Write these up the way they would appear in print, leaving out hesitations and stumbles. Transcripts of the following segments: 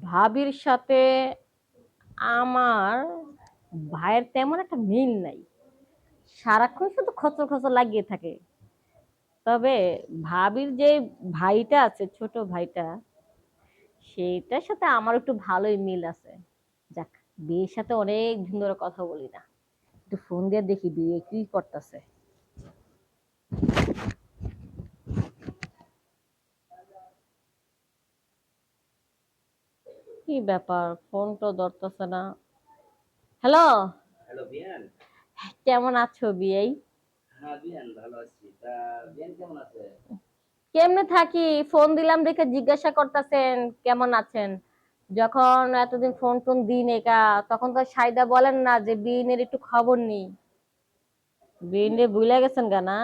ভাবির সাথে আমার ভাইয়ের তেমন একটা মিল নাই, সারাক্ষণ শুধু খচর খচর লাগিয়ে থাকে। তবে ভাবির যে ভাইটা আছে, ছোট ভাইটা, সেইটার সাথে আমার একটু ভালোই মিল আছে। যাক, বিয়ের সাথে অনেক দিন ধরে কথা বলি না, একটু ফোন দিয়ে দেখি বিয়ে কি করতেছে। কি ব্যাপার, ফোন তো ধরতেছে না। হ্যালো। হ্যালো বিয়ান। কেমন আছো বিয়ে? হ্যাঁ বিয়ান, ভালো আছি। তা বিয়ান কেমন আছে? কেমনে থাকি, ফোন দিলাম দেখে জিজ্ঞাসা করতেছেন কেমন আছেন। যখন এতদিন ফোন টোন দিন একা, তখন তো সাইদা বলেন না যে বিয়ের একটু খবর নেই। বিয়ে ভুলে গেছেন গানা।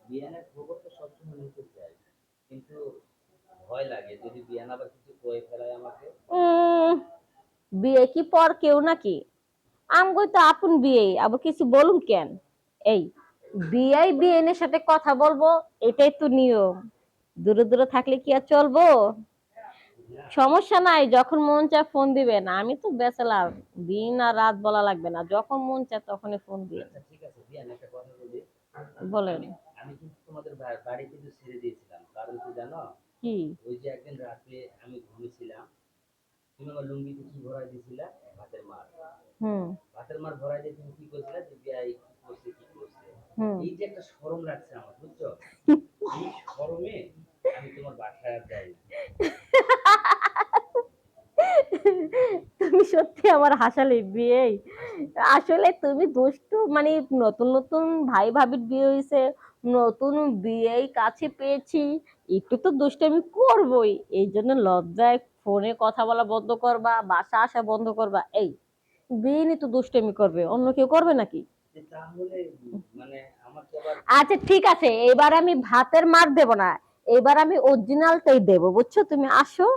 বিয়ানের খবর তো সবসময় নিতে চাই, কিন্তু ভয় লাগে যদি বিয়ান আবার কিছু কয়ে ফেলায় আমাকে। উম বিয়ে কি পর কেউ নাকি? আমগো তো আপন বিয়ে, আবার কিছু বলুন কেন? এই বিয়ের সাথে কথা বলবো, এটাই তো নিয়ম। দূরে দূরে থাকলে কি আর চলবো? না। সমস্যা নাই, যখন মন চায় ফোন দিবেন, আমি তো ব্যাচেলার। দিন আর রাত বলা লাগবে না, যখন মন চায় তখনই ফোন দিন। আচ্ছা ঠিক আছে বিয়ান, একটা কথা বলি। বলেন। আমি আমি কিন্তু তোমাদের বাড়ি কিন্তু ছেড়ে দিয়েছিলাম, কারণ কি জানো? কি? ওই যে একদিন রাতে আমি ঘুমিয়েছিলাম, তুমি আমার লুঙ্গিতে কি ভরাই দিয়েছিলা? ভাতের মার। হুম। ভাতের মার ভরাই দিয়ে তুমি কি করছিলা যে বিয়া কি করছে কি করছে। হুম। এই যে একটা শরম লাগছে আমার, বুঝছো? এই শরমে আমি তোমার বাসায় আর যাই না। তুমি সত্যি আমার হাসালে বিয়ে। আসলে তুমি দুষ্টু, মানে নতুন নতুন ভাই ভাবির বিয়ে হয়েছে, নতুন বিয়ে কাছে পেয়েছি, একটু তো দুষ্ট আমি করবোই। এই জন্য লজ্জায় ফোনে কথা বলা বন্ধ করবা, বাসা আসা বন্ধ করবা। এই বিয়ে নিয়ে তো দুষ্টমি করবে, অন্য কেউ করবে নাকি? তাহলে মানে আমাকে আবার। আচ্ছা ঠিক আছে, এবার আমি ভাতের মার দেব না, এবার আমি অরিজিনালটাই দেবো, বুঝছো? তুমি আসো,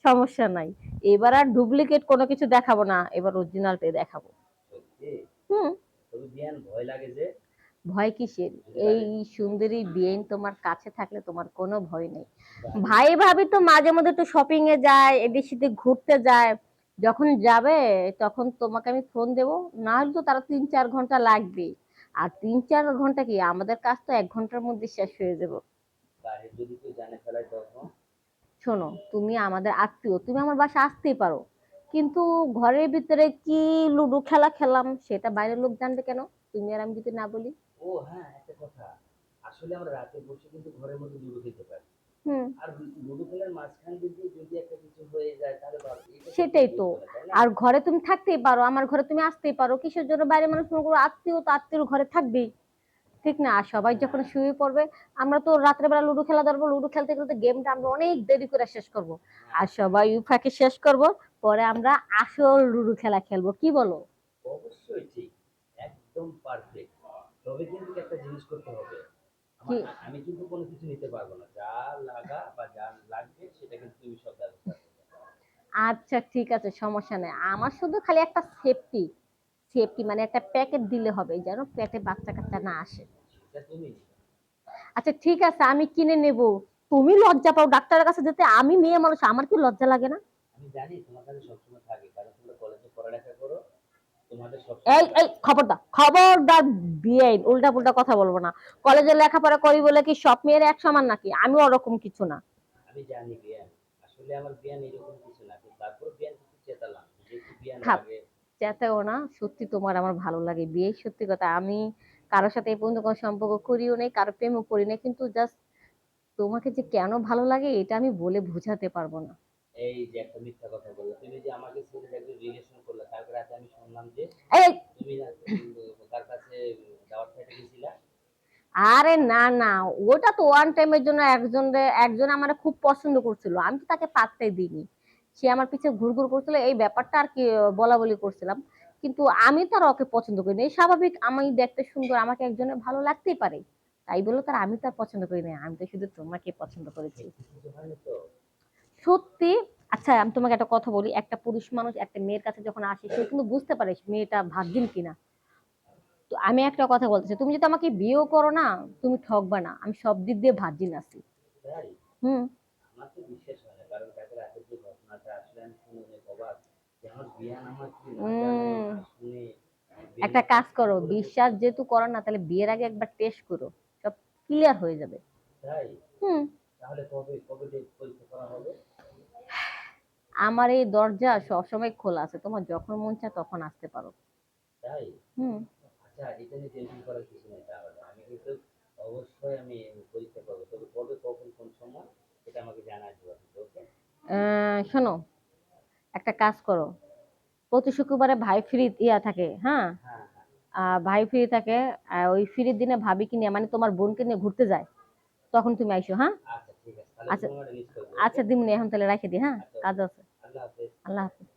সমস্যা নাই। এবার আর ডুপ্লিকেট কোনো কিছু দেখাবো না, এবার অরিজিনালটাই দেখাবো। সত্যি? হুম। তবে বিয়ান ভয় লাগে যে ভয় কিসের? যদি এই বাড়ি সুন্দরী বিয়েন তোমার কাছে থাকলে তোমার কোনো ভয় নেই। বাড়ি ভাই ভাবি তো মাঝে মধ্যে তো শপিং এ যায়, এদিক সেদিক ঘুরতে যায়, যখন যাবে তখন তোমাকে আমি ফোন দেবো। না হলে তো তারা 3-4 ঘন্টা লাগবে, আর 3-4 ঘন্টা কি, আমাদের কাজ তো 1 ঘন্টার মধ্যে শেষ হয়ে যাবে। বাড়ি যদি কেউ জানে ফেলায় তখন। শোনো, তুমি আমাদের আত্মীয়, তুমি আমার বাসা আসতেই পারো, কিন্তু ঘরের ভিতরে কি লুডো খেলা খেলাম সেটা বাইরের লোক জানবে কেন? তুমি আর আমি যদি না বলি। ও হ্যাঁ, একটা কথা। আসলে আমরা রাতে বসে কিন্তু ঘরের মধ্যে লুডো খেলতে পারি। হুম। আর লুডো খেলার মাঝখান দিয়ে যদি একটা কিছু হয়ে যায় তাহলে এটা তো কেউ সেটাই তো। বুঝবে না, তাই না? আর ঘরে তুমি থাকতেই পারো, আমার ঘরে তুমি আসতেই পারো, কিসের জন্য বাইরে মানুষ মনে করো? আত্মীয় তো আত্মীয় ঘরে থাকবেই, ঠিক না? আর সবাই যখন হ্যাঁ। শুয়ে পড়বে, আমরা তো রাত্রেবেলা লুডো খেলা ধরবো, লুডো খেলতে খেলতে গেমটা আমরা অনেক দেরি করে শেষ করব। হ্যাঁ। আর সবাই উফাকে শেষ করব, পরে আমরা আসল লুডো খেলা খেলবো, কি বলো? অবশ্যই ঠিক। একদম পারফেক্ট। তবে কিন্তু একটা জিনিস করতে হবে। কি? আমি কিন্তু কোনো কিছু নিতে পারবো না, যা লাগা বা যা লাগবে সেটা কিন্তু তুমি সব ব্যবস্থা করবে। আচ্ছা ঠিক আছে, সমস্যা নেই, আমার শুধু খালি একটা সেফটি, সেফটি মানে একটা প্যাকেট দিলে হবে, যেন পেটে বাচ্চা কাচ্চা না আসে। সেটা তুমি। আচ্ছা ঠিক আছে, আমি কিনে নেব। তুমি লজ্জা পাও ডাক্তারের কাছে যেতে, আমি মেয়ে মানুষ, আমার কি লজ্জা লাগে না? আমি জানি তোমার কাছে সবসময় থাকে, কারণ তোমরা কলেজে পড়ালেখা করো, তোমাদের এই সবসময় এই লাগে। খবরদার খবরদার, বিয়ে উল্টা পুল্টা কথা বলবো না। কলেজে লেখাপড়া করি বলে কি সব মেয়ের এক সমান নাকি? আমি ওরকম কিছু না। আমি জানি বিয়ান, আসলে আমার বিয়ান এরকম কিছু না, কিন্তু তারপর বিয়ান কিছু চেতালাম যে একটু বিয়ান থাক, লাগে। চেতেও না, সত্যি তোমার আমার ভালো লাগে বিয়ে, সত্যি কথা। আমি কারোর সাথে এই পর্যন্ত কোনো সম্পর্ক করিও নেই, কারো প্রেমও করি না, কিন্তু জাস্ট তোমাকে যে কেন ভালো লাগে এটা আমি বলে বোঝাতে পারবো না। এই যে একটা মিথ্যা কথা বললো, তুমি যে আমাকে ছেড়ে একটু রিলেশন করলে, তারপরে রাতে আমি শুনলাম যে এই তুমি না তার কাছে দাওয়াত খাইতে গেছিলা। আরে না না, ওটা তো ওয়ান টাইমের জন্য, একজন আমার খুব পছন্দ করছিল, আমি তো তাকে পাত্তাই দিইনি। সে আমার পিছে ঘুরঘুর করছিল, এই ব্যাপারটা আর কি বলা বলি করছিলাম। কিন্তু আমি তো আর ওকে পছন্দ করি না, এই স্বাভাবিক, আমি দেখতে সুন্দর, আমাকে একজনের ভালো লাগতেই পারে, তাই বলে তার আমি তার পছন্দ করি না, আমি তো শুধু তোমাকে পছন্দ করেছি। সত্যি কিছু হয়নি তো? সত্যি। আচ্ছা আমি তোমাকে একটা কথা বলি, একটা পুরুষ মানুষ একটা মেয়ের কাছে যখন আসে, সে কিন্তু বুঝতে পারে মেয়েটা ভাগ্যিন কিনা। তো আমি একটা কথা বলতেছি, তুমি যদি আমাকে বিয়েও করো না, তুমি ঠকবা না, আমি সব দিক দিয়ে ভার্জিন আছি। তাই? হুম। আমার তো বিশ্বাস হয় না, কারণ তাকে রাতে যে ঘটনাটা বিয়ান আমার কি না জানে উম, না শুনে একটা বিয়ের কাজ করো, করে বসে বিশ্বাস যেহেতু করো না, তাহলে বিয়ের আগে একবার টেস্ট করো, সব ক্লিয়ার হয়ে যাবে। তাই হুম। তাহলে কবে কবে ডেট পরীক্ষা করা হবে? আমার এই দরজা সবসময় খোলা আছে, তোমার যখন মন চায় তখন আসতে পারো। তাই হুম। আচ্ছা, এটা নিয়ে টেনশন করার কিছু নেই। তাহলে আমি কিন্তু অবশ্যই আমি পরীক্ষা করবো, তবে কবে কখন কোন সময় এটা আমাকে জানাই দিবা। ওকে। শোনো, একটা কাজ করো, প্রতি শুক্রবারে ভাই ফ্রি থাকে, হ্যাঁ। হ্যাঁ হ্যাঁ। ভাই ফ্রি থাকে, ওই ফ্রির দিনে ভাবিকে নিয়ে, মানে তোমার বোনকে নিয়ে ঘুরতে যায়, তখন তুমি আইসো, হ্যাঁ। আচ্ছা ঠিক আছে, তাহলে ওই আচ্ছা। সময়টা মিস করবো। ওকে। আচ্ছা দিমনি, এখন তাহলে রাখে দিই, হ্যাঁ, আচ্ছা কাজ ওকে। আছে। আল্লাহ হাফেজ। আল্লাহ হাফেজ।